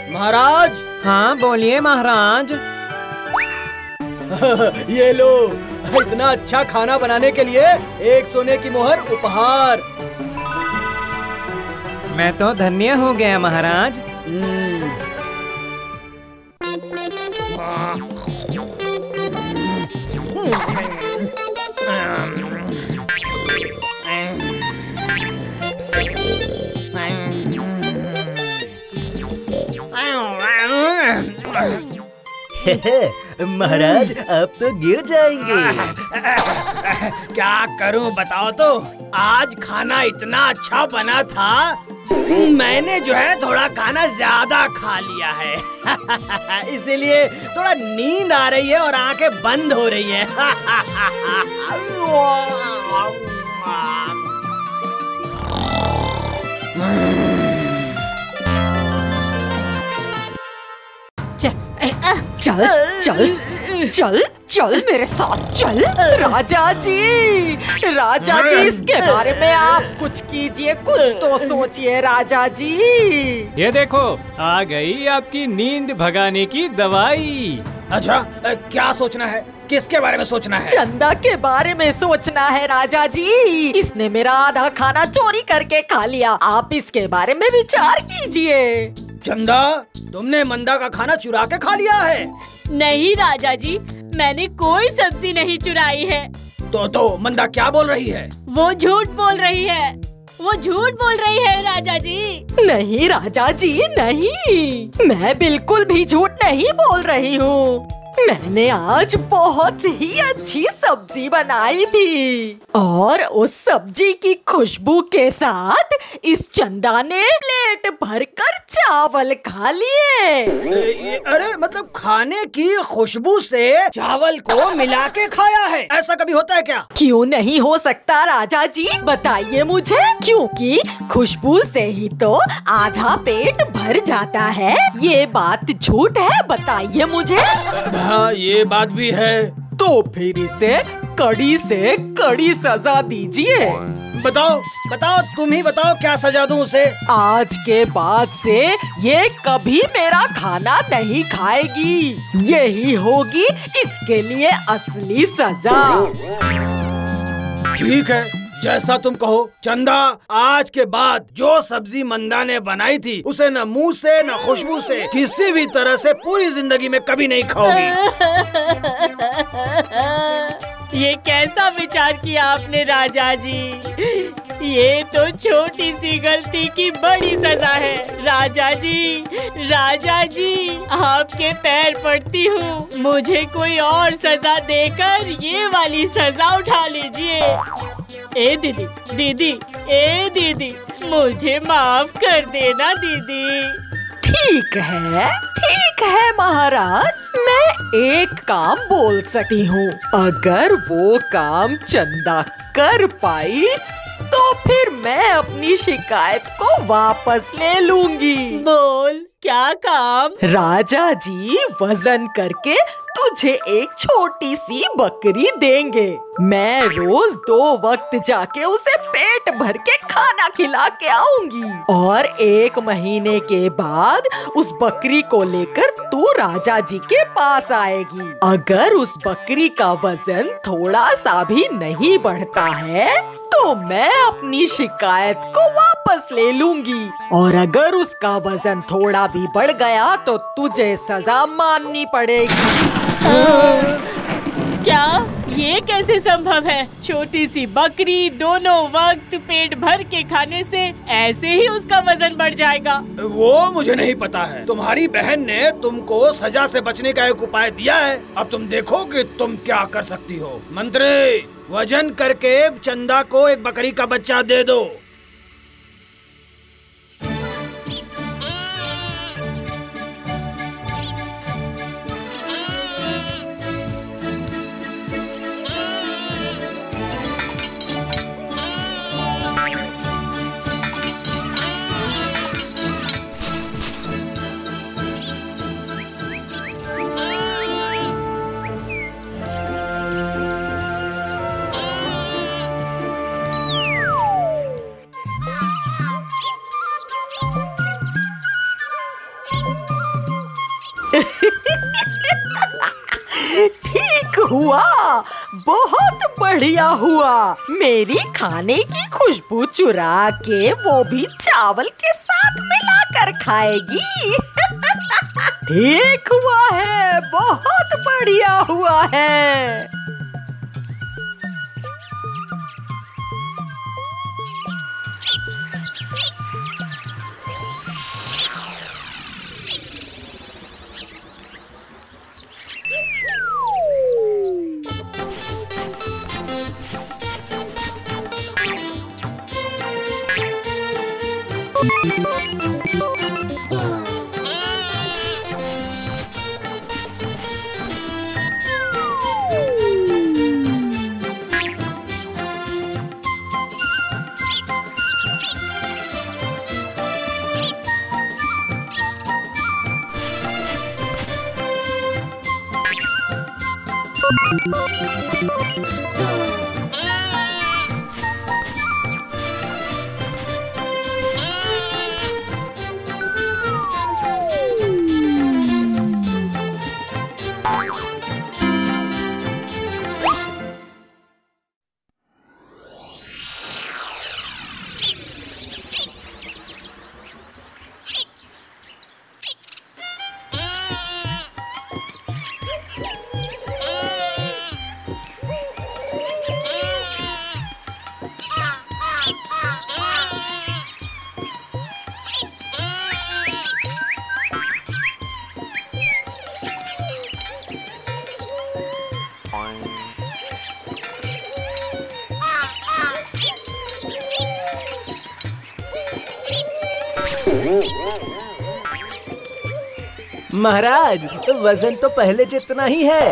महाराज। हाँ बोलिए महाराज। ये लो, इतना अच्छा खाना बनाने के लिए 1 सोने की मोहर उपहार। मैं तो धन्य हो गया महाराज। महाराज आप तो गिर जाएंगे। क्या करूं बताओ तो। आज खाना इतना अच्छा बना था, मैंने जो है थोड़ा खाना ज्यादा खा लिया है। इसीलिए थोड़ा नींद आ रही है और आंखें बंद हो रही है। चल चल चल चल मेरे साथ चल। राजा जी, राजा जी, इसके बारे में आप कुछ कीजिए, कुछ तो सोचिए राजा जी। ये देखो आ गई आपकी नींद भगाने की दवाई। अच्छा, क्या सोचना है? किसके बारे में सोचना है? चंदा के बारे में सोचना है राजा जी। इसने मेरा आधा खाना चोरी करके खा लिया। आप इसके बारे में विचार कीजिए। चंदा, तुमने मंदा का खाना चुरा के खा लिया है? नहीं राजा जी, मैंने कोई सब्जी नहीं चुराई है। तो मंदा क्या बोल रही है? वो झूठ बोल रही है, वो झूठ बोल रही है राजा जी। नहीं राजा जी नहीं, मैं बिल्कुल भी झूठ नहीं बोल रही हूँ। मैंने आज बहुत ही अच्छी सब्जी बनाई थी और उस सब्जी की खुशबू के साथ इस चंदा ने प्लेट भरकर चावल खा लिए। अरे मतलब खाने की खुशबू से चावल को मिला के खाया है? ऐसा कभी होता है क्या? क्यों नहीं हो सकता राजा जी, बताइए मुझे। क्योंकि खुशबू से ही तो आधा पेट भर जाता है। ये बात झूठ है? बताइए मुझे। हाँ, ये बात भी है। तो फिर इसे कड़ी से कड़ी सजा दीजिए। बताओ बताओ, तुम ही बताओ क्या सजा दूं उसे? आज के बाद से ये कभी मेरा खाना नहीं खाएगी। यही होगी इसके लिए असली सजा। ठीक है, जैसा तुम कहो। चंदा, आज के बाद जो सब्जी मंदा ने बनाई थी उसे न मुंह से न खुशबू से किसी भी तरह से पूरी जिंदगी में कभी नहीं खाओगी। ये कैसा विचार किया आपने राजा जी? ये तो छोटी सी गलती की बड़ी सजा है राजा जी। राजा जी, आपके पैर पड़ती हूँ, मुझे कोई और सजा देकर ये वाली सजा उठा लीजिए। ए दीदी, दीदी, ए दीदी, मुझे माफ कर देना दीदी। ठीक है महाराज, मैं एक काम बोल सकती हूँ। अगर वो काम चंदा कर पाई तो फिर मैं अपनी शिकायत को वापस ले लूंगी। बोल, क्या काम? राजा जी वजन करके तुझे एक छोटी सी बकरी देंगे। मैं रोज 2 वक्त जाके उसे पेट भर के खाना खिला के आऊंगी और 1 महीने के बाद उस बकरी को लेकर तू राजा जी के पास आएगी। अगर उस बकरी का वजन थोड़ा सा भी नहीं बढ़ता है तो मैं अपनी शिकायत को वापस ले लूंगी और अगर उसका वजन थोड़ा भी बढ़ गया तो तुझे सजा माननी पड़ेगी। क्या ये कैसे संभव है? छोटी सी बकरी दोनों वक्त पेट भर के खाने से ऐसे ही उसका वजन बढ़ जाएगा? वो मुझे नहीं पता है। तुम्हारी बहन ने तुमको सजा से बचने का एक उपाय दिया है। अब तुम देखो कि तुम क्या कर सकती हो। मंत्री, वजन करके चंदा को एक बकरी का बच्चा दे दो। बहुत बढ़िया हुआ। मेरी खाने की खुशबू चुरा के वो भी चावल के साथ मिलाकर खाएगी। ठीक हुआ है, बहुत बढ़िया हुआ है। महाराज, वजन तो पहले जितना ही है।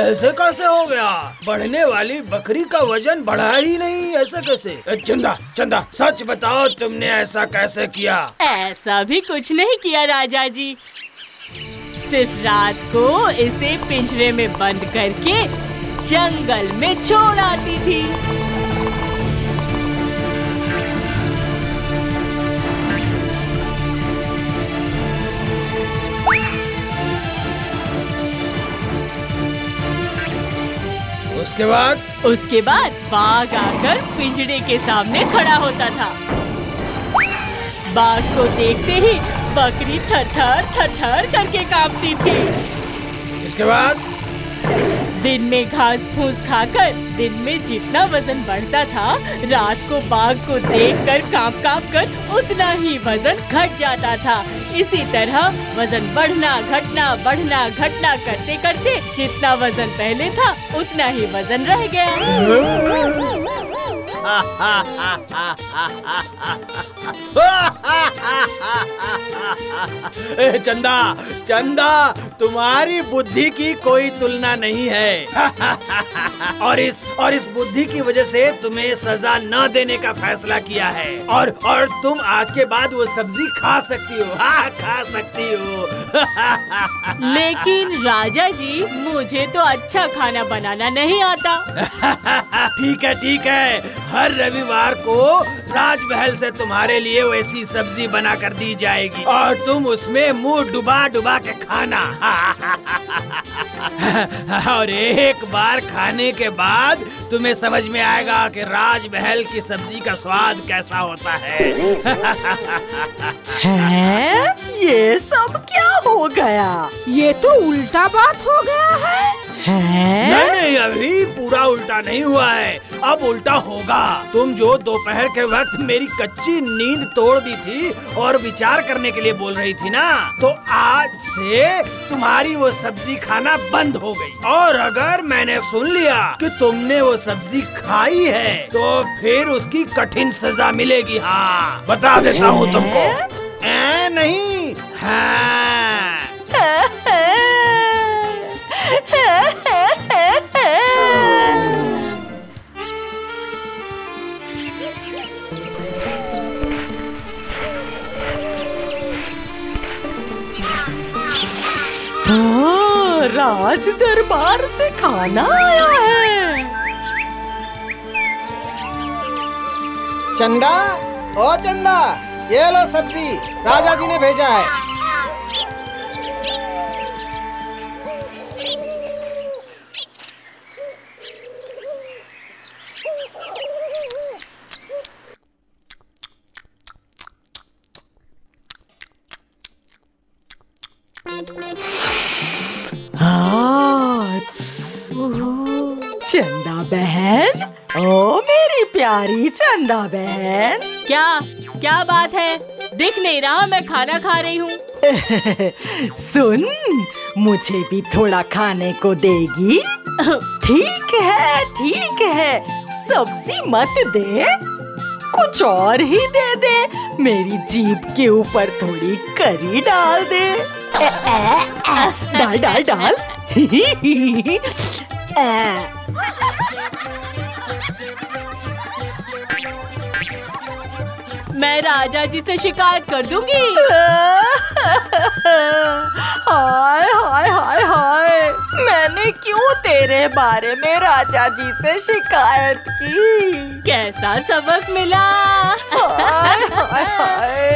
ऐसे कैसे हो गया? बढ़ने वाली बकरी का वजन बढ़ा ही नहीं, ऐसे कैसे? चंदा चंदा, सच बताओ, तुमने ऐसा कैसे किया? ऐसा भी कुछ नहीं किया राजा जी, सिर्फ रात को इसे पिंजरे में बंद करके जंगल में छोड़ आती थी। उसके बाद बाघ आकर पिंजरे के सामने खड़ा होता था। बाघ को देखते ही बकरी थर थर करके कांपती थी। इसके बाद दिन में घास फूस खाकर दिन में जितना वजन बढ़ता था, रात को बाघ को देखकर कांप कर उतना ही वजन घट जाता था। इसी तरह वजन बढ़ना घटना करते करते जितना वजन पहले था उतना ही वजन रह गया। चंदा चंदा, तुम्हारी बुद्धि की कोई तुलना नहीं है। और इस बुद्धि की वजह से तुम्हें सजा न देने का फैसला किया है। और तुम आज के बाद वो सब्जी खा सकती हो। हाँ, खा सकती हो। लेकिन राजा जी, मुझे तो अच्छा खाना बनाना नहीं आता। ठीक है, हर रविवार को राजमहल से तुम्हारे लिए वैसी सब्जी बना कर दी जाएगी और तुम उसमें मुंह डुबा के खाना। और एक बार खाने के बाद तुम्हें समझ में आएगा कि राजमहल की सब्जी का स्वाद कैसा होता है। हैं? ये सब क्या हो गया? ये तो उल्टा बात हो गया है। नहीं, अभी पूरा उल्टा नहीं हुआ है, अब उल्टा होगा। तुम जो दोपहर के वक्त मेरी कच्ची नींद तोड़ दी थी और विचार करने के लिए बोल रही थी ना, तो आज से तुम्हारी वो सब्जी खाना बंद हो गई। और अगर मैंने सुन लिया कि तुमने वो सब्जी खाई है तो फिर उसकी कठिन सजा मिलेगी। हाँ, बता देता हूँ तुमको। नहीं, हाँ। राज दरबार से खाना आया है। चंदा, ओ चंदा, ये लो सब्जी, राजा जी ने भेजा है। चंदा बहन, ओ मेरी प्यारी चंदा बहन। क्या बात है? दिख नहीं रहा मैं खाना खा रही हूँ। सुन, मुझे भी थोड़ा खाने को देगी? ठीक है, सब्जी मत दे, कुछ और ही दे दे। मेरी जीभ के ऊपर थोड़ी करी डाल दे। डाल। मैं राजा जी से शिकायत कर दूंगी। हाय, मैंने क्यों तेरे बारे में राजा जी से शिकायत की? कैसा सबक मिला? हाय।